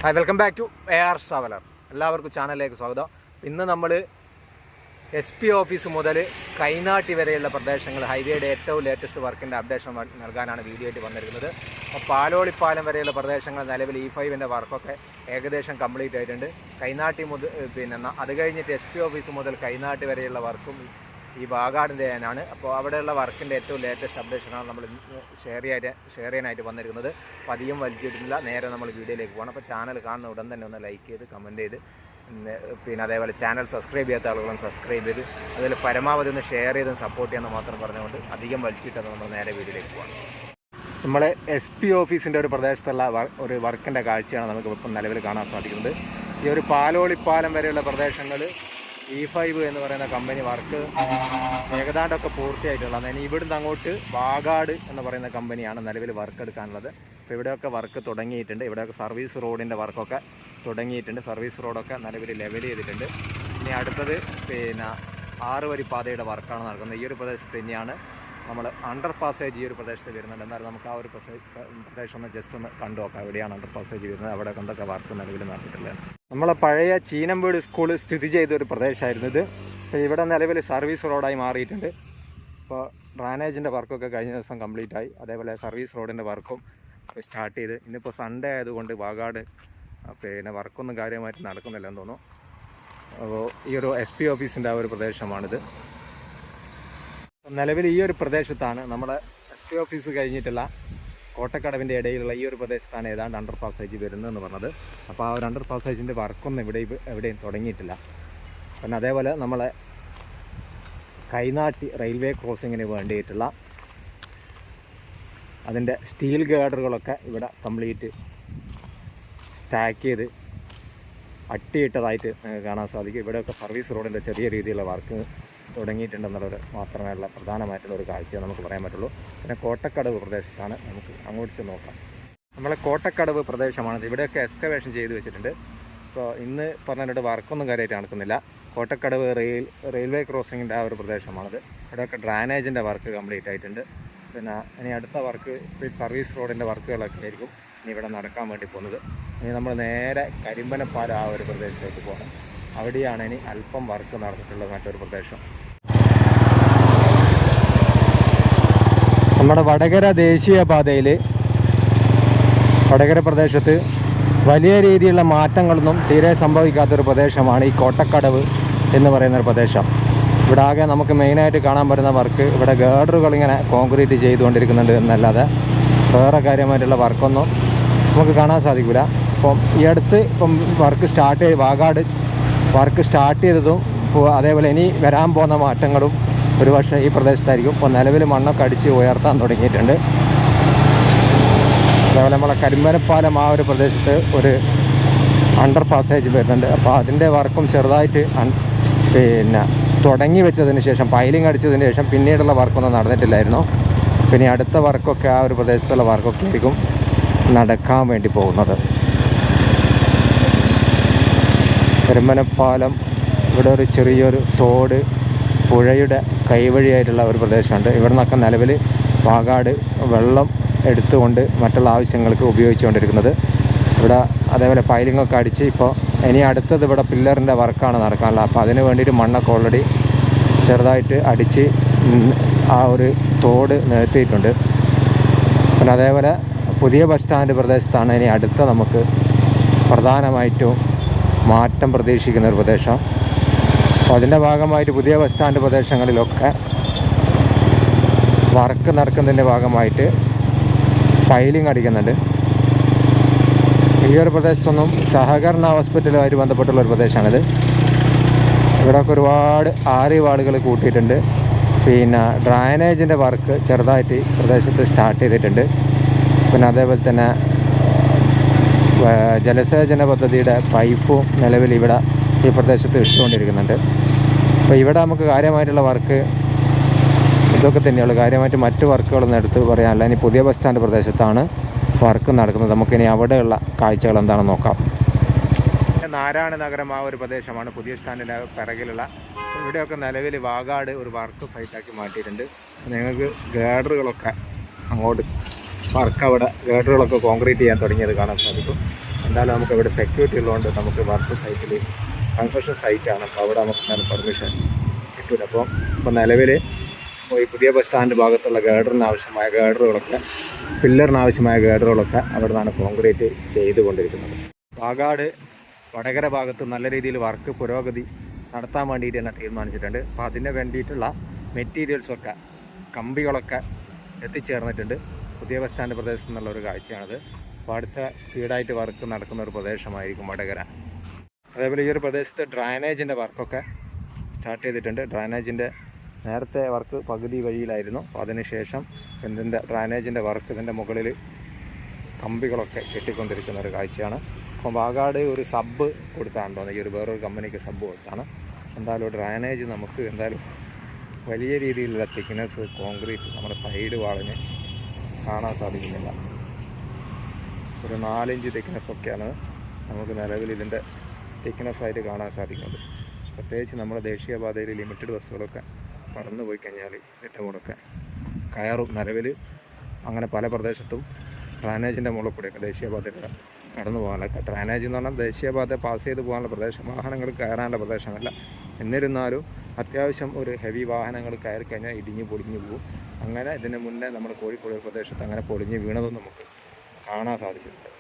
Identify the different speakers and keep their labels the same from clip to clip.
Speaker 1: Hi, welcome back to AR traveller. എല്ലാവർക്കും ചാനലിലേക്ക് സ്വാഗതം. ഇന്ന് നമ്മൾ SP ഓഫീസ് മുതൽ കൈനാട്ടി വരെയുള്ള പ്രദേശങ്ങൾ ഹൈവേയുടെ ഏറ്റവും ലേറ്റസ്റ്റ് വർക്കിൻ്റെ അപ്ഡേഷൻ നൽകാനാണ് വീഡിയോ ആയിട്ട് വന്നിരിക്കുന്നത്. അപ്പോൾ പാലോളിപ്പാലം വരെയുള്ള പ്രദേശങ്ങൾ നിലവിൽ E5ൻ്റെ വർക്കൊക്കെ ഏകദേശം കംപ്ലീറ്റ് ആയിട്ടുണ്ട്. കൈനാട്ടി മുതൽ അത് കഴിഞ്ഞിട്ട് SP ഓഫീസ് മുതൽ കൈനാട്ടി വരെയുള്ള വർക്കും ഈ വാഗാടിൻ്റെ തന്നെയാണ്. അപ്പോൾ അവിടെയുള്ള വർക്കിൻ്റെ ഏറ്റവും ലേറ്റസ്റ്റ് അപ്ഡേഷനാണ് നമ്മൾ ഷെയർ ചെയ്യാനായിട്ട് വന്നിരിക്കുന്നത്. അപ്പോൾ അധികം വലിച്ചിട്ടില്ല, നേരെ നമ്മൾ വീഡിയോയിലേക്ക് പോകണം. അപ്പോൾ ചാനൽ കാണുന്ന ഉടൻ തന്നെ ഒന്ന് ലൈക്ക് ചെയ്ത് കമൻറ്റ് ചെയ്ത് അതേപോലെ ചാനൽ സബ്സ്ക്രൈബ് ചെയ്യാത്ത ആളുകളും സബ്സ്ക്രൈബ് ചെയ്ത് അതിൽ പരമാവധി ഒന്ന് ഷെയർ ചെയ്തും സപ്പോർട്ട് ചെയ്യാമെന്ന് മാത്രം പറഞ്ഞുകൊണ്ട് അധികം വലിച്ചിട്ടത് നമ്മൾ നേരെ വീഡിയോയിലേക്ക് പോകണം. നമ്മൾ SP ഓഫീസിൻ്റെ ഒരു പ്രദേശത്തുള്ള ഒരു വർക്കിൻ്റെ കാഴ്ചയാണ് നമുക്ക് ഇപ്പം നിലവിൽ കാണാൻ സാധിക്കുന്നത്. ഈ ഒരു പാലോളിപ്പാലം വരെയുള്ള പ്രദേശങ്ങൾ E5 എന്ന് പറയുന്ന കമ്പനി വർക്ക് ഏകദാണ്ടൊക്കെ പൂർത്തിയായിട്ടുള്ളത്. ഇനി ഇവിടുന്ന് അങ്ങോട്ട് വാഗാട് എന്ന് പറയുന്ന കമ്പനിയാണ് നിലവിൽ വർക്ക് എടുക്കാനുള്ളത്. അപ്പോൾ ഇവിടെയൊക്കെ വർക്ക് തുടങ്ങിയിട്ടുണ്ട്. ഇവിടെയൊക്കെ സർവീസ് റോഡിൻ്റെ വർക്കൊക്കെ തുടങ്ങിയിട്ടുണ്ട്. സർവീസ് റോഡൊക്കെ നിലവിൽ ലെവൽ ചെയ്തിട്ടുണ്ട്. ഇനി അടുത്തത് 6 വരി പാതയുടെ വർക്കാണ് നടക്കുന്നത്. ഈ ഒരു പ്രദേശത്ത് തന്നെയാണ് നമ്മൾ അണ്ടർ പാസേജ് ഈ ഒരു പ്രദേശത്ത് വരുന്നുണ്ട്. എന്നാലും നമുക്ക് ആ ഒരു പ്രദേശം ഒന്ന് ജസ്റ്റ് ഒന്ന് കണ്ടു നോക്കാം. എവിടെയാണ് അണ്ടർ പാസേജ് വരുന്നത്, അവിടെ എന്തൊക്കെ വർക്ക് നിലവിൽ നടത്തിയിട്ടുള്ളത്. നമ്മളെ പഴയ ചീനമ്പേട് സ്കൂൾ സ്ഥിതി ചെയ്ത ഒരു പ്രദേശമായിരുന്നു ഇത്. അപ്പോൾ ഇവിടെ നിലവിൽ സർവീസ് റോഡായി മാറിയിട്ടുണ്ട്. അപ്പോൾ ഡ്രാനേജിൻ്റെ വർക്കൊക്കെ കഴിഞ്ഞ ദിവസം കംപ്ലീറ്റ് ആയി. അതേപോലെ സർവീസ് റോഡിൻ്റെ വർക്കും സ്റ്റാർട്ട് ചെയ്ത് ഇന്നിപ്പോൾ സൺഡേ ആയതുകൊണ്ട് വാഗാട് വർക്കൊന്നും കാര്യമായിട്ട് നടക്കുന്നില്ലെന്ന് തോന്നുന്നു. അപ്പോൾ ഈ ഒരു SP ഓഫീസിൻ്റെ ആ ഒരു പ്രദേശമാണിത്. നിലവിൽ ഈ ഒരു പ്രദേശത്താണ് നമ്മുടെ SP ഓഫീസ് കഴിഞ്ഞിട്ടുള്ള കോട്ടക്കടവിൻ്റെ ഇടയിലുള്ള ഈ ഒരു പ്രദേശത്താണ് ഏതാണ്ട് അണ്ടർ പാസേജ് വരുന്നതെന്ന് പറഞ്ഞത്. അപ്പോൾ ആ ഒരു അണ്ടർ പാസേജിൻ്റെ വർക്കൊന്നും എവിടെയും തുടങ്ങിയിട്ടില്ല. പിന്നെ അതേപോലെ നമ്മളെ കൈനാട്ടി റെയിൽവേ ക്രോസിങ്ങിന് വേണ്ടിയിട്ടുള്ള അതിൻ്റെ സ്റ്റീൽ ഗേഡറുകളൊക്കെ ഇവിടെ കംപ്ലീറ്റ് സ്റ്റാക്ക് ചെയ്ത് അട്ടിയിട്ടതായിട്ട് കാണാൻ സാധിക്കും. ഇവിടെയൊക്കെ സർവീസ് റോഡിൻ്റെ ചെറിയ രീതിയിലുള്ള വർക്ക് തുടങ്ങിയിട്ടുണ്ടെന്നുള്ളത് മാത്രമല്ല പ്രധാനമായിട്ടുള്ള ഒരു കാഴ്ച നമുക്ക് പറയാൻ പറ്റുള്ളൂ. പിന്നെ കോട്ടക്കടവ് പ്രദേശത്താണ്, നമുക്ക് അങ്ങോട്ട് ചെന്ന് നോക്കാം. നമ്മളെ കോട്ടക്കടവ് പ്രദേശമാണിത്. ഇവിടെയൊക്കെ എക്സ്കവേഷൻ ചെയ്ത് വെച്ചിട്ടുണ്ട്. ഇപ്പോൾ ഇന്ന് പറഞ്ഞിട്ട് വർക്കൊന്നും കാര്യമായിട്ട് നടക്കുന്നില്ല. കോട്ടക്കടവ് റെയിൽവേ ക്രോസിങ്ങിൻ്റെ ആ ഒരു പ്രദേശമാണിത്. ഇവിടെയൊക്കെ ഡ്രാനേജിൻ്റെ വർക്ക് കംപ്ലീറ്റ് ആയിട്ടുണ്ട്. പിന്നെ ഇനി അടുത്ത വർക്ക് സർവീസ് റോഡിൻ്റെ വർക്കുകളൊക്കെ ആയിരിക്കും ഇനി ഇവിടെ നടക്കാൻ വേണ്ടി പോകുന്നത്. ഇനി നമ്മൾ നേരെ കരിമ്പനപ്പാലം ആ ഒരു പ്രദേശത്തേക്ക് പോകണം. അവിടെയാണ് ഇനി അല്പം വർക്ക് നടന്നിട്ടുള്ളത്. മറ്റൊരു പ്രദേശം നമ്മുടെ വടകര ദേശീയപാതയിൽ വടകര പ്രദേശത്ത് വലിയ രീതിയിലുള്ള മാറ്റങ്ങളൊന്നും തീരെ സംഭവിക്കാത്തൊരു പ്രദേശമാണ് ഈ കോട്ടക്കടവ് എന്ന് പറയുന്നൊരു പ്രദേശം. ഇവിടെ ആകെ നമുക്ക് മെയിനായിട്ട് കാണാൻ പറ്റുന്ന വർക്ക് ഇവിടെ ഗേഡറുകൾ ഇങ്ങനെ കോൺക്രീറ്റ് ചെയ്തുകൊണ്ടിരിക്കുന്നുണ്ട് എന്നല്ലാതെ വേറെ കാര്യമായിട്ടുള്ള വർക്കൊന്നും നമുക്ക് കാണാൻ സാധിക്കില്ല. അപ്പം ഈ അടുത്ത് വർക്ക് സ്റ്റാർട്ട് ചെയ്ത് വാഗാട് വർക്ക് സ്റ്റാർട്ട് ചെയ്തതും അതേപോലെ ഇനി വരാൻ പോകുന്ന മാറ്റങ്ങളും ഒരുപക്ഷെ ഈ പ്രദേശത്തായിരിക്കും. ഇപ്പോൾ നിലവിൽ മണ്ണൊക്കെ അടിച്ച് ഉയർത്താൻ തുടങ്ങിയിട്ടുണ്ട്. അതേപോലെ നമ്മളെ കരിമ്പനപ്പാലം ആ ഒരു പ്രദേശത്ത് ഒരു അണ്ടർ പാസേജ് വരുന്നുണ്ട്. അപ്പോൾ അതിൻ്റെ വർക്കും ചെറുതായിട്ട് തുടങ്ങി വെച്ചതിന് ശേഷം പൈലിംഗ് അടിച്ചതിന് ശേഷം പിന്നീടുള്ള വർക്കൊന്നും നടന്നിട്ടില്ലായിരുന്നു. പിന്നെ അടുത്ത വർക്കൊക്കെ ആ ഒരു പ്രദേശത്തുള്ള വർക്കൊക്കെ ആയിരിക്കും നടക്കാൻ വേണ്ടി പോകുന്നത്. കരിമ്പനപ്പാലം ഇവിടെ ഒരു ചെറിയൊരു തോട് പുഴയുടെ കൈവഴിയായിട്ടുള്ള ഒരു പ്രദേശമുണ്ട്. ഇവിടെ നിന്നൊക്കെ നിലവിൽ വാഗാട് വെള്ളം എടുത്തുകൊണ്ട് മറ്റുള്ള ആവശ്യങ്ങൾക്ക് ഉപയോഗിച്ചുകൊണ്ടിരിക്കുന്നത്. ഇവിടെ അതേപോലെ പൈലിങ്ങൊക്കെ അടിച്ച് ഇപ്പോൾ ഇനി അടുത്തത് ഇവിടെ പില്ലറിൻ്റെ വർക്കാണ് നടക്കാനുള്ളത്. അപ്പോൾ അതിന് വേണ്ടിയിട്ട് മണ്ണൊക്കെ ഓൾറെഡി ചെറുതായിട്ട് അടിച്ച് ആ ഒരു തോട് നികത്തിയിട്ടുണ്ട്. പിന്നെ അതേപോലെ പുതിയ ബസ് സ്റ്റാൻഡ് പ്രദേശത്താണ് ഇനി അടുത്ത നമുക്ക് പ്രധാനമായിട്ടും മാറ്റം പ്രതീക്ഷിക്കുന്ന ഒരു പ്രദേശം. അപ്പോൾ അതിൻ്റെ ഭാഗമായിട്ട് പുതിയ ബസ് സ്റ്റാൻഡ് പ്രദേശങ്ങളിലൊക്കെ വർക്ക് നടക്കുന്നതിൻ്റെ ഭാഗമായിട്ട് പൈലിംഗ് അടിക്കുന്നുണ്ട്. ഈ ഒരു പ്രദേശത്തൊന്നും സഹകരണ ഹോസ്പിറ്റലുമായിട്ട് ബന്ധപ്പെട്ടുള്ള ഒരു പ്രദേശമാണിത്. ഇവിടെയൊക്കെ ഒരുപാട് ആളുകൾ കൂട്ടിയിട്ടുണ്ട്. പിന്നെ ഡ്രൈനേജിൻ്റെ വർക്ക് ചെറുതായിട്ട് പ്രദേശത്ത് സ്റ്റാർട്ട് ചെയ്തിട്ടുണ്ട്. പിന്നെ അതേപോലെ തന്നെ ജലസേചന പദ്ധതിയുടെ പൈപ്പും നിലവിൽ ഇവിടെ ഈ പ്രദേശത്ത് ഇട്ടുകൊണ്ടിരിക്കുന്നുണ്ട്. അപ്പോൾ ഇവിടെ നമുക്ക് കാര്യമായിട്ടുള്ള വർക്ക് ഇതൊക്കെ തന്നെയുള്ളൂ. കാര്യമായിട്ട് മറ്റ് വർക്കുകളൊന്നും എടുത്ത് പറയാനില്ല. ഇനി പുതിയ ബസ് സ്റ്റാൻഡ് പ്രദേശത്താണ് വർക്ക് നടക്കുന്നത്. നമുക്കിനി അവിടെയുള്ള കാഴ്ചകൾ എന്താണെന്ന് നോക്കാം. നാരായണ നഗരം ആ ഒരു പ്രദേശമാണ് പുതിയ സ്റ്റാൻഡിൻ്റെ പിറകിലുള്ള. ഇവിടെയൊക്കെ നിലവിൽ വാഗാട് ഒരു വർക്ക് സൈറ്റാക്കി മാറ്റിയിട്ടുണ്ട്. നിങ്ങൾക്ക് ഗേഡറുകളൊക്കെ അങ്ങോട്ട് വർക്ക് അവിടെ ഗേഡറുകളൊക്കെ കോൺക്രീറ്റ് ചെയ്യാൻ തുടങ്ങിയത് കാണാൻ സാധിക്കും. എന്തായാലും നമുക്ക് ഇവിടെ സെക്യൂരിറ്റി ഉള്ളതുകൊണ്ട് നമുക്ക് വർക്ക് സൈറ്റിൽ കൺസ്ട്രക്ഷൻ സൈറ്റാണ്. അപ്പോൾ അവിടെ നമുക്ക് പെർമിഷൻ കിട്ടില്ല. ഇപ്പോൾ നിലവിൽ ഈ പുതിയ ബസ് സ്റ്റാൻഡ് ഭാഗത്തുള്ള ഗേഡറിനാവശ്യമായ ഗേഡറുകളൊക്കെ പില്ലറിനാവശ്യമായ ഗേഡറുകളൊക്കെ അവിടെ നിന്നാണ് കോൺക്രീറ്റ് ചെയ്തുകൊണ്ടിരിക്കുന്നത്. വാഗാട് വടകര ഭാഗത്ത് നല്ല രീതിയിൽ വർക്ക് പുരോഗതി നടത്താൻ വേണ്ടിയിട്ട് തന്നെ തീരുമാനിച്ചിട്ടുണ്ട്. അപ്പോൾ അതിന് വേണ്ടിയിട്ടുള്ള മെറ്റീരിയൽസൊക്കെ കമ്പികളൊക്കെ എത്തിച്ചേർന്നിട്ടുണ്ട്. പുതിയ ബസ് സ്റ്റാൻഡ് പ്രദേശത്തു നിന്നുള്ള ഒരു കാഴ്ചയാണിത്. അപ്പോൾ അടുത്ത സ്പീഡായിട്ട് വർക്ക് നടക്കുന്ന ഒരു പ്രദേശമായിരിക്കും വടകര. അതേപോലെ ഈ ഒരു പ്രദേശത്ത് ഡ്രൈനേജിൻ്റെ വർക്കൊക്കെ സ്റ്റാർട്ട് ചെയ്തിട്ടുണ്ട്. ഡ്രൈനേജിൻ്റെ നേരത്തെ വർക്ക് പകുതി വഴിയിലായിരുന്നു. അപ്പോൾ അതിനുശേഷം ഇതിൻ്റെ ഡ്രൈനേജിൻ്റെ വർക്ക് ഇതിൻ്റെ മുകളിൽ കമ്പികളൊക്കെ കെട്ടിക്കൊണ്ടിരിക്കുന്ന ഒരു കാഴ്ചയാണ്. അപ്പോൾ വാഗാട് ഒരു സബ് കൊടുത്താണ് തോന്നുന്നത്. ഈ ഒരു വേറൊരു കമ്പനിക്ക് സബ് കൊടുത്താണ്. എന്തായാലും ഡ്രൈനേജ് നമുക്ക് എന്തായാലും വലിയ രീതിയിലുള്ള തിക്നെസ് കോൺക്രീറ്റ് നമ്മുടെ സൈഡ് വാളിന് കാണാൻ സാധിക്കുന്നില്ല. ഒരു 4 ഇഞ്ച് തിക്നെസ്സൊക്കെയാണ് നമുക്ക് നിലവിൽ ഇതിൻ്റെ തിക്നെസ്സായിട്ട് കാണാൻ സാധിക്കുന്നത്. പ്രത്യേകിച്ച് നമ്മുടെ ദേശീയപാതയിൽ ലിമിറ്റഡ് ബസ്സുകളൊക്കെ പറന്നു പോയി കഴിഞ്ഞാൽ ഇതിൻ്റെ കൂടെയൊക്കെ കയറും. നിലവിൽ അങ്ങനെ പല പ്രദേശത്തും ഡ്രൈനേജിൻ്റെ മുകളിൽ കൂടെയൊക്കെ ദേശീയപാതയിലൂടെ കടന്നു പോകാനൊക്കെ. ഡ്രൈനേജ് എന്ന് പറഞ്ഞാൽ ദേശീയപാത പാസ് ചെയ്ത് പോകാനുള്ള പ്രദേശം, വാഹനങ്ങൾ കയറാനുള്ള പ്രദേശമല്ല. എന്നിരുന്നാലും അത്യാവശ്യം ഒരു ഹെവി വാഹനങ്ങൾ കയറി കഴിഞ്ഞാൽ ഇടിഞ്ഞ് പൊളിഞ്ഞു പോകും. അങ്ങനെ ഇതിന് മുന്നേ നമ്മുടെ കോഴിക്കോട് പ്രദേശത്ത് അങ്ങനെ പൊളിഞ്ഞ് വീണതും നമുക്ക് കാണാൻ സാധിച്ചിട്ടുണ്ട്.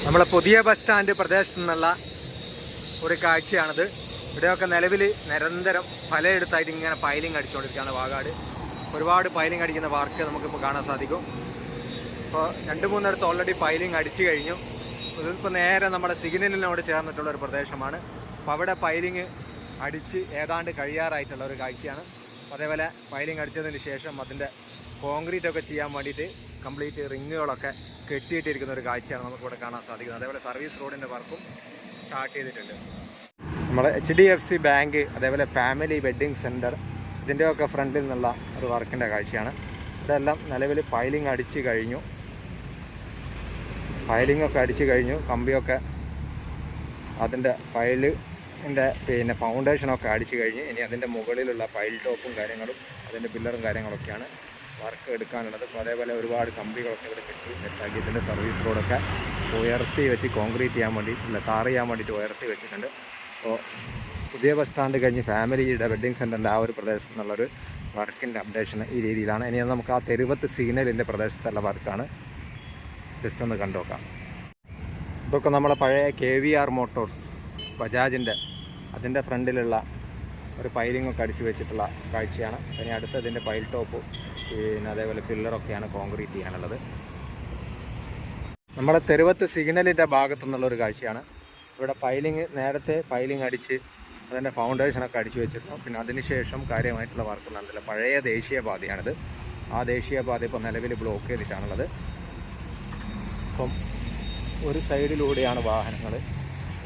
Speaker 1: നമ്മളെ പുതിയ ബസ് സ്റ്റാൻഡ് പ്രദേശത്തു നിന്നുള്ള ഒരു കാഴ്ചയാണിത്. ഇവിടെയൊക്കെ നിലവിൽ നിരന്തരം പലയിടത്തായിട്ട് ഇങ്ങനെ പൈലിംഗ് അടിച്ചുകൊണ്ടിരിക്കുകയാണ് വാഗാട്. ഒരുപാട് പൈലിംഗ് അടിക്കുന്ന വർക്ക് നമുക്കിപ്പോൾ കാണാൻ സാധിക്കും. ഇപ്പോൾ 2-3 ഓൾറെഡി പൈലിംഗ് അടിച്ചു കഴിഞ്ഞു. ഇതിപ്പോൾ നേരെ നമ്മുടെ സിഗ്നലിനോട് ചേർന്നിട്ടുള്ള ഒരു പ്രദേശമാണ്. അപ്പോൾ അവിടെ പൈലിംഗ് അടിച്ച് ഏതാണ്ട് കഴിയാറായിട്ടുള്ള ഒരു കാഴ്ചയാണ്. അതേപോലെ പൈലിംഗ് അടിച്ചതിന് ശേഷം അതിൻ്റെ കോൺക്രീറ്റൊക്കെ ചെയ്യാൻ വേണ്ടിയിട്ട് കംപ്ലീറ്റ് റിങ്ങുകളൊക്കെ കെട്ടിയിട്ടിരിക്കുന്ന ഒരു കാഴ്ചയാണ് നമുക്കിവിടെ കാണാൻ സാധിക്കുന്നത്. അതേപോലെ സർവീസ് റോഡിൻ്റെ വർക്കും സ്റ്റാർട്ട് ചെയ്തിട്ടുണ്ട്. നമ്മുടെ HDFC ബാങ്ക്, അതേപോലെ ഫാമിലി വെഡ്ഡിങ് സെൻറ്റർ, ഇതിൻ്റെയൊക്കെ ഫ്രണ്ടിൽ നിന്നുള്ള ഒരു വർക്കിൻ്റെ കാഴ്ചയാണ്. ഇതെല്ലാം നിലവിൽ പൈലിംഗ് അടിച്ച് കഴിഞ്ഞു. പൈലിങ്ങൊക്കെ അടിച്ച് കഴിഞ്ഞു. കമ്പിയൊക്കെ അതിൻ്റെ പൈലിൻ്റെ ഫൗണ്ടേഷനൊക്കെ അടിച്ച് കഴിഞ്ഞ് ഇനി അതിൻ്റെ മുകളിലുള്ള പൈൽ ടോപ്പും കാര്യങ്ങളും അതിൻ്റെ പില്ലറും കാര്യങ്ങളൊക്കെയാണ് വർക്ക് എടുക്കാനുള്ളത്. അപ്പോൾ അതേപോലെ ഒരുപാട് കമ്പികളൊക്കെ ഇവിടെ കെട്ടി സെറ്റാക്കി ഇതിൻ്റെ സർവീസ് റോഡൊക്കെ ഉയർത്തി വെച്ച് കോൺക്രീറ്റ് ചെയ്യാൻ വേണ്ടിയിട്ടില്ല, ടാർ ചെയ്യാൻ വേണ്ടിയിട്ട് ഉയർത്തി വെച്ചിട്ടുണ്ട്. അപ്പോൾ പുതിയ ബസ് സ്റ്റാൻഡ് കഴിഞ്ഞ് ഫാമിലിയുടെ വെഡ്ഡിങ് സെൻറ്ററിൻ്റെ ആ ഒരു പ്രദേശത്തു നിന്നുള്ളൊരു വർക്കിൻ്റെ അപ്ഡേഷൻ ഈ രീതിയിലാണ്. ഇനി നമുക്ക് ആ തെരുവത്ത് സിഗ്നലിൻ്റെ പ്രദേശത്തുള്ള വർക്കാണ്. ജസ്റ്റ് ഒന്ന് കണ്ടു നോക്കാം. ഇതൊക്കെ നമ്മളെ പഴയ KVR മോട്ടോഴ്സ് ബജാജിൻ്റെ അതിൻ്റെ ഫ്രണ്ടിലുള്ള ഒരു പൈലിങ്ങൊക്കെ അടിച്ച് വെച്ചിട്ടുള്ള കാഴ്ചയാണ്. ഇനി അടുത്തതിൻ്റെ പൈൽ ടോപ്പ് പിന്നെ അതേപോലെ പില്ലറൊക്കെയാണ് കോൺക്രീറ്റ് ചെയ്യാനുള്ളത്. നമ്മുടെ തെരുവത്ത് സിഗ്നലിൻ്റെ ഭാഗത്തു നിന്നുള്ളൊരു കാഴ്ചയാണ്. ഇവിടെ നേരത്തെ പൈലിംഗ് അടിച്ച് അതിൻ്റെ ഫൗണ്ടേഷനൊക്കെ അടിച്ചു വെച്ചിരുന്നു. പിന്നെ അതിനുശേഷം കാര്യമായിട്ടുള്ള വർക്ക് നടന്നില്ല. പഴയ ദേശീയപാതയാണിത്. ആ ദേശീയപാത ഇപ്പോൾ നിലവിൽ ബ്ലോക്ക് ചെയ്തിട്ടാണുള്ളത്. അപ്പം ഒരു സൈഡിലൂടെയാണ് വാഹനങ്ങൾ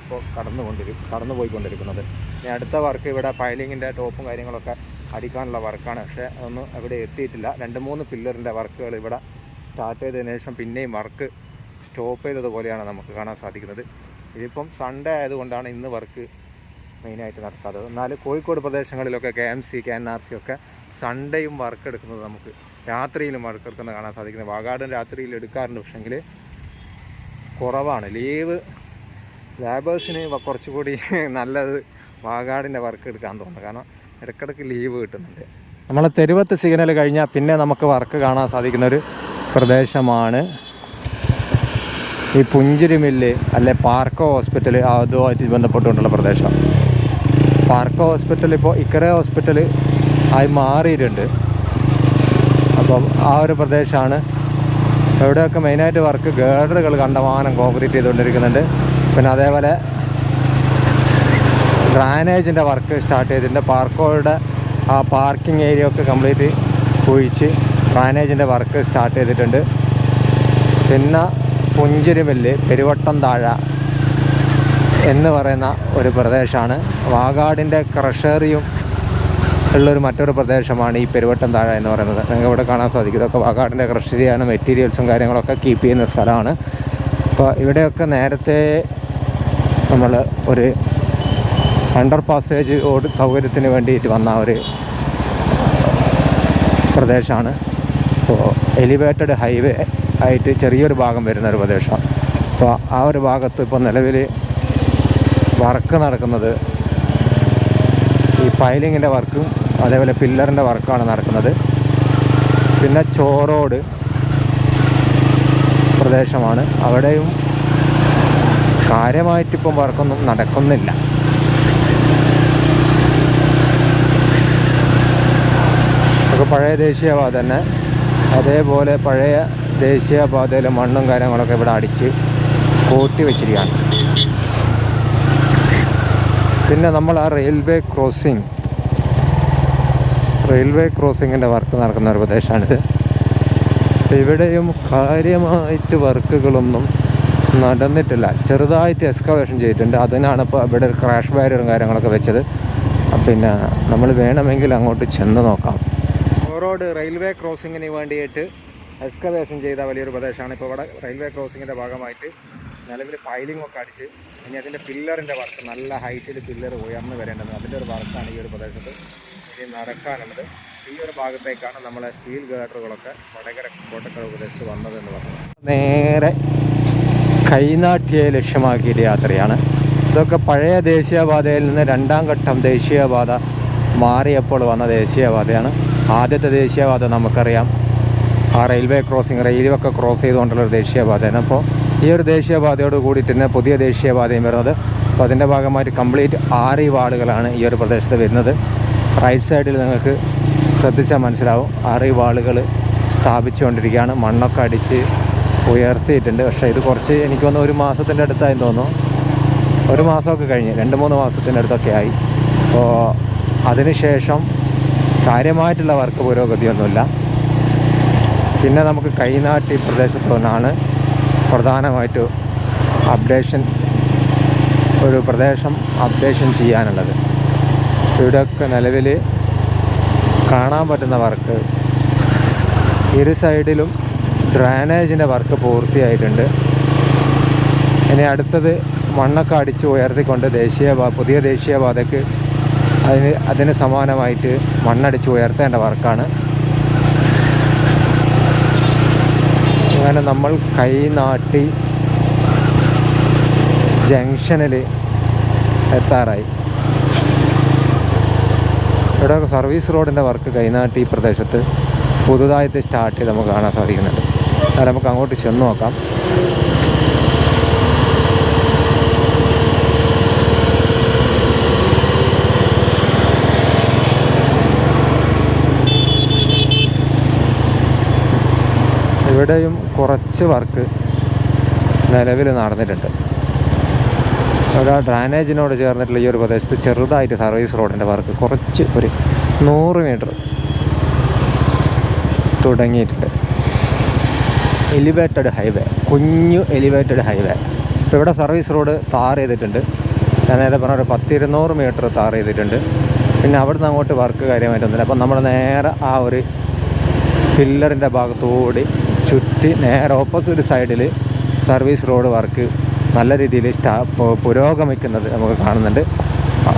Speaker 1: ഇപ്പോൾ കടന്നു പോയിക്കൊണ്ടിരിക്കുന്നത്. ഇനി അടുത്ത വർക്ക് ഇവിടെ പൈലിങ്ങിൻ്റെ ടോപ്പും കാര്യങ്ങളൊക്കെ അടിക്കാനുള്ള വർക്കാണ്. പക്ഷേ അതൊന്നും അവിടെ എത്തിയിട്ടില്ല. 2-3 പില്ലറിൻ്റെ വർക്കുകൾ ഇവിടെ സ്റ്റാർട്ട് ചെയ്തതിന് ശേഷം പിന്നെയും വർക്ക് സ്റ്റോപ്പ് ചെയ്തതുപോലെയാണ് നമുക്ക് കാണാൻ സാധിക്കുന്നത്. ഇതിപ്പം സൺഡേ ആയതുകൊണ്ടാണ് ഇന്ന് വർക്ക് മെയിനായിട്ട് നടക്കാത്തത്. എന്നാൽ കോഴിക്കോട് പ്രദേശങ്ങളിലൊക്കെ KMC, KNRC ഒക്കെ സൺഡേയും വർക്ക് എടുക്കുന്നത് നമുക്ക് രാത്രിയിലും വർക്ക് എടുക്കുന്നത് കാണാൻ സാധിക്കുന്നത്. വാഗാടും രാത്രിയിൽ എടുക്കാറുണ്ട്, പക്ഷെങ്കിൽ കുറവാണ്. ലേബേഴ്സിന് കുറച്ചുകൂടി നല്ലത് വാഗാടിൻ്റെ വർക്ക് എടുക്കാൻ തോന്നുന്നു. കാരണം ഇടയ്ക്കിടയ്ക്ക് ലീവ് കിട്ടുന്നുണ്ട്. നമ്മൾ തെരുവത്ത് സിഗ്നൽ കഴിഞ്ഞാൽ പിന്നെ നമുക്ക് വർക്ക് കാണാൻ സാധിക്കുന്നൊരു പ്രദേശമാണ് ഈ പുഞ്ചിരി മില്ല് അല്ലെ പാർക്കോ ഹോസ്പിറ്റൽ, അതുമായിട്ട് ബന്ധപ്പെട്ടുകൊണ്ടുള്ള പ്രദേശം. പാർക്കോ ഹോസ്പിറ്റൽ ഇപ്പോൾ ഇക്കരെ ഹോസ്പിറ്റൽ ആയി മാറിയിട്ടുണ്ട്. അപ്പം ആ ഒരു പ്രദേശമാണ്. എവിടെയൊക്കെ മെയിനായിട്ട് വർക്ക് ഗേഡറുകൾ കണ്ടമാനം കോൺക്രീറ്റ് ചെയ്തുകൊണ്ടിരിക്കുന്നുണ്ട്. പിന്നെ അതേപോലെ ഡ്രൈനേജിൻ്റെ വർക്ക് സ്റ്റാർട്ട് ചെയ്തിട്ടുണ്ട്. പാർക്കോയുടെ ആ പാർക്കിംഗ് ഏരിയ ഒക്കെ കംപ്ലീറ്റ് കുഴിച്ച് ഡ്രൈനേജിൻ്റെ വർക്ക് സ്റ്റാർട്ട് ചെയ്തിട്ടുണ്ട്. പിന്നെ പുഞ്ചിരിമില്ല്, പെരുവട്ടം താഴ എന്ന് പറയുന്ന ഒരു പ്രദേശമാണ്. വാഗാടിൻ്റെ ക്രഷറിയും ഉള്ളൊരു മറ്റൊരു പ്രദേശമാണ് ഈ പെരുവട്ടം താഴ എന്ന് പറയുന്നത്. നിങ്ങൾക്ക് ഇവിടെ കാണാൻ സാധിക്കും. ഇതൊക്കെ വാഗാടിൻ്റെ ക്രഷറിയാണ്. മെറ്റീരിയൽസും കാര്യങ്ങളൊക്കെ കീപ്പ് ചെയ്യുന്ന സ്ഥലമാണ്. അപ്പോൾ ഇവിടെയൊക്കെ നേരത്തെ നമ്മൾ ഒരു അണ്ടർ പാസേജ് സൗകര്യത്തിന് വേണ്ടിയിട്ട് വന്ന ഒരു പ്രദേശമാണ്. അപ്പോൾ എലിവേറ്റഡ് ഹൈവേ ആയിട്ട് ചെറിയൊരു ഭാഗം വരുന്ന ഒരു പ്രദേശമാണ്. അപ്പോൾ ആ ഒരു ഭാഗത്ത് ഇപ്പോൾ നിലവിൽ വർക്ക് നടക്കുന്നത് ഈ പൈലിങ്ങിൻ്റെ വർക്കും അതേപോലെ പില്ലറിൻ്റെ വർക്കാണ് നടക്കുന്നത്. പിന്നെ ചോറോട് പ്രദേശമാണ്, അവിടെയും കാര്യമായിട്ടിപ്പം വർക്കൊന്നും നടക്കുന്നില്ല. ഒക്കെ പഴയ ദേശീയപാത തന്നെ, അതേപോലെ പഴയ ദേശീയപാതയിൽ മണ്ണും കാര്യങ്ങളൊക്കെ ഇവിടെ അടിച്ച് കൂട്ടി വെച്ചിരിക്കുകയാണ്. പിന്നെ നമ്മൾ ആ റെയിൽവേ ക്രോസിങ്ങിൻ്റെ വർക്ക് നടക്കുന്ന ഒരു പ്രദേശമാണിത്. ഇവിടെയും കാര്യമായിട്ട് വർക്കുകളൊന്നും നടന്നിട്ടില്ല. ചെറുതായിട്ട് എക്സ്കവേഷൻ ചെയ്തിട്ടുണ്ട്. അതിനാണ് ഇപ്പോൾ ഇവിടെ ഒരു ക്രാഷ് ബാരിയറും കാര്യങ്ങളൊക്കെ വെച്ചത്. പിന്നെ നമ്മൾ വേണമെങ്കിൽ അങ്ങോട്ട് ചെന്ന് നോക്കാം. റോഡ് റെയിൽവേ ക്രോസിങ്ങിന് വേണ്ടിയിട്ട് എക്സ്കവേഷൻ ചെയ്ത വലിയൊരു പ്രദേശമാണ്. ഇപ്പോൾ ഇവിടെ റെയിൽവേ ക്രോസിങ്ങിൻ്റെ ഭാഗമായിട്ട് നിലവിൽ പൈലിംഗ് ഒക്കെ അടിച്ച് ഇനി അതിൻ്റെ പില്ലറിൻ്റെ വർക്ക്, നല്ല ഹൈറ്റിൽ പില്ലർ ഉയർന്നു വരേണ്ടത്, അതിൻ്റെ ഒരു വർക്കാണ് ഈ ഒരു പ്രദേശത്ത് ഇനി നടക്കാനുള്ളത്. ഈ ഒരു ഭാഗത്തേക്കാണ് നമ്മളെ സ്റ്റീൽ ഗേഡറുകളൊക്കെ വടകര കോട്ടക്കൽ പ്രദേശത്ത് വന്നതെന്ന് പറഞ്ഞു. നേരെ കൈനാട്ടിയെ ലക്ഷ്യമാക്കിയ യാത്രയാണ്. ഇതൊക്കെ പഴയ ദേശീയപാതയിൽ നിന്ന് രണ്ടാം ഘട്ടം ദേശീയപാത മാറിയപ്പോൾ വന്ന ദേശീയപാതയാണ്. ആദ്യത്തെ ദേശീയപാത നമുക്കറിയാം, ആ റെയിൽവേ ക്രോസിങ്, റെയിലൊക്കെ ക്രോസ് ചെയ്തുകൊണ്ടുള്ളൊരു ദേശീയപാതയാണ്. അപ്പോൾ ഈ ഒരു ദേശീയപാതയോട് കൂടിയിട്ട് തന്നെ പുതിയ ദേശീയപാതയും വരുന്നത്. അപ്പോൾ അതിൻ്റെ ഭാഗമായിട്ട് കംപ്ലീറ്റ് 6 വാളുകളാണ് ഈ ഒരു പ്രദേശത്ത് വരുന്നത്. റൈറ്റ് സൈഡിൽ നിങ്ങൾക്ക് ശ്രദ്ധിച്ചാൽ മനസ്സിലാവും, 6 വാളുകൾ സ്ഥാപിച്ചുകൊണ്ടിരിക്കുകയാണ്. മണ്ണൊക്കെ അടിച്ച് ഉയർത്തിയിട്ടുണ്ട്. പക്ഷേ ഇത് കുറച്ച് എനിക്ക് തോന്നുന്നു 1 മാസത്തിൻ്റെ അടുത്തായി തോന്നുന്നു. 1 മാസമൊക്കെ കഴിഞ്ഞ് 2-3 മാസത്തിൻ്റെ അടുത്തൊക്കെ ആയി. അപ്പോൾ അതിനുശേഷം കാര്യമായിട്ടുള്ള വർക്ക് പുരോഗതിയൊന്നുമില്ല. പിന്നെ നമുക്ക് കൈനാട്ടി പ്രദേശത്തു നിന്നാണ് പ്രധാനമായിട്ട് ഒരു പ്രദേശം അപ്ഡേഷൻ ചെയ്യാനുള്ളത്. ഇവിടെയൊക്കെ നിലവിൽ കാണാൻ പറ്റുന്ന വർക്ക്, ഇരു സൈഡിലും ഡ്രൈനേജിൻ്റെ വർക്ക് പൂർത്തിയായിട്ടുണ്ട്. ഇനി അടുത്തത് മണ്ണൊക്കെ അടിച്ച് ഉയർത്തിക്കൊണ്ട് പുതിയ ദേശീയപാതയ്ക്ക് അതിന് സമാനമായിട്ട് മണ്ണടിച്ച് ഉയർത്തേണ്ട വർക്കാണ്. അങ്ങനെ നമ്മൾ കൈനാട്ടി ജംഗ്ഷനിൽ എത്താറായി. ഇവിടെ സർവീസ് റോഡിൻ്റെ വർക്ക് കൈനാട്ടി പ്രദേശത്ത് പുതുതായിട്ട് സ്റ്റാർട്ട് ചെയ്ത് നമുക്ക് കാണാൻ സാധിക്കുന്നുണ്ട്. അത് നമുക്ക് അങ്ങോട്ട് ചെന്ന് നോക്കാം. ഇവിടെയും കുറച്ച് വർക്ക് നിലവിൽ നടന്നിട്ടുണ്ട്. ഇവിടെ ഡ്രൈനേജിനോട് ചേർന്നിട്ടുള്ള ഈ ഒരു പ്രദേശത്ത് ചെറുതായിട്ട് സർവീസ് റോഡിൻ്റെ വർക്ക് കുറച്ച് ഒരു 100 മീറ്റർ തുടങ്ങിയിട്ടുണ്ട്. എലിവേറ്റഡ് ഹൈവേ, കുഞ്ഞു എലിവേറ്റഡ് ഹൈവേ. ഇപ്പോൾ ഇവിടെ സർവീസ് റോഡ് താർ ചെയ്തിട്ടുണ്ട്. ഞാൻ നേരത്തെ പറഞ്ഞ ഒരു 10-200 മീറ്റർ താർ ചെയ്തിട്ടുണ്ട്. പിന്നെ അവിടുന്ന് അങ്ങോട്ട് വർക്ക് കാര്യമായിട്ടൊന്നുമില്ല. അപ്പം നമ്മൾ നേരെ ആ ഒരു പില്ലറിൻ്റെ ഭാഗത്തുകൂടി ചുറ്റി നേരെ ഓപ്പോസിറ്റ് സൈഡിൽ സർവീസ് റോഡ് വർക്ക് നല്ല രീതിയിൽ പുരോഗമിക്കുന്നത് നമുക്ക് കാണുന്നുണ്ട്.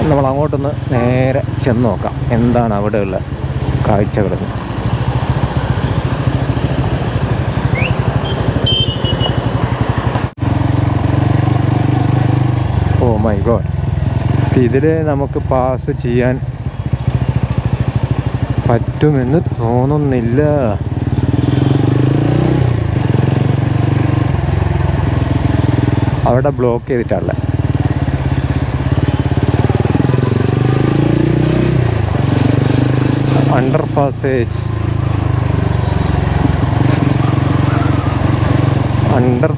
Speaker 1: നമ്മൾ അങ്ങോട്ടൊന്ന് നേരെ ചെന്ന് നോക്കാം എന്താണ് അവിടെയുള്ള കാഴ്ചകൾ. ഓ മൈ ഗോഡ്, ഇതിൽ നമുക്ക് പാസ് ചെയ്യാൻ പറ്റുമെന്ന് തോന്നുന്നില്ല. അവിടെ ബ്ലോക്ക് ചെയ്തിട്ടുള്ള അണ്ടർ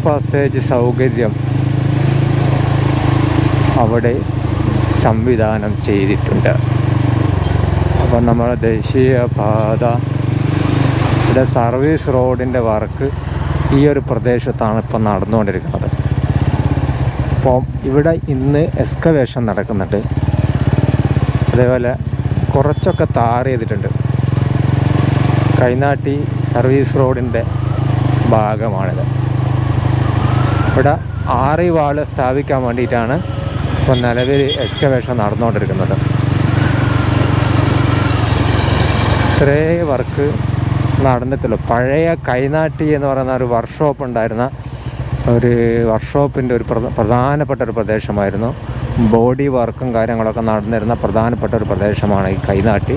Speaker 1: പാസേജ് സൗകര്യം അവിടെ സംവിധാനം ചെയ്തിട്ടുണ്ട്. അപ്പം നമ്മുടെ ദേശീയപാതയുടെ സർവീസ് റോഡിൻ്റെ വർക്ക് ഈ ഒരു പ്രദേശത്താണ് ഇപ്പം നടന്നുകൊണ്ടിരിക്കുന്നത്. അപ്പോൾ ഇവിടെ ഇന്ന് എക്സ്കവേഷൻ നടക്കുന്നുണ്ട്. അതേപോലെ കുറച്ചൊക്കെ താർ ചെയ്തിട്ടുണ്ട്. കൈനാട്ടി സർവീസ് റോഡിൻ്റെ ഭാഗമാണിത്. ഇവിടെ 6 വാൾ സ്ഥാപിക്കാൻ വേണ്ടിയിട്ടാണ് ഇപ്പോൾ നിലവിൽ എക്സ്കവേഷൻ നടന്നുകൊണ്ടിരിക്കുന്നത്. ഇത്രേ വർക്ക് നടന്നിട്ടുള്ളൂ. പഴയ കൈനാട്ടി എന്ന് പറയുന്ന ഒരു വർക്ക്ഷോപ്പ് ഉണ്ടായിരുന്ന ഒരു വർക്ക്ഷോപ്പിൻ്റെ ഒരു പ്രധാനപ്പെട്ട ഒരു പ്രദേശമായിരുന്നു. ബോഡി വർക്കും കാര്യങ്ങളൊക്കെ നടന്നിരുന്ന പ്രധാനപ്പെട്ട ഒരു പ്രദേശമാണ് ഈ കൈനാട്ടി.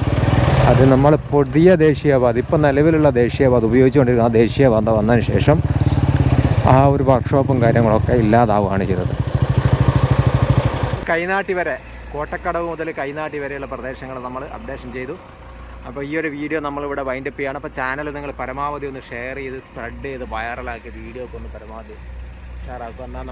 Speaker 1: അത് നമ്മൾ പുതിയ ദേശീയപാത, ഇപ്പം നിലവിലുള്ള ദേശീയപാത ഉപയോഗിച്ചുകൊണ്ടിരിക്കുന്ന ആ ദേശീയപാത വന്നതിന് ശേഷം ആ ഒരു വർക്ക്ഷോപ്പും കാര്യങ്ങളൊക്കെ ഇല്ലാതാവുകയാണ് ചെയ്തത്. കൈനാട്ടി വരെ, കോട്ടക്കടവ് മുതൽ കൈനാട്ടി വരെയുള്ള പ്രദേശങ്ങൾ നമ്മൾ അപ്ഡേഷൻ ചെയ്തു. അപ്പോൾ ഈ ഒരു വീഡിയോ നമ്മളിവിടെ വൈൻഡപ്പ് ചെയ്യുകയാണ്. അപ്പോൾ ചാനൽ നിങ്ങൾ പരമാവധി ഒന്ന് ഷെയർ ചെയ്ത് സ്പ്രെഡ് ചെയ്ത് വൈറലാക്കി വീഡിയോ ഒക്കെ ഒന്ന് പരമാവധി ഷെയർ ആക്കുക. എന്നാൽ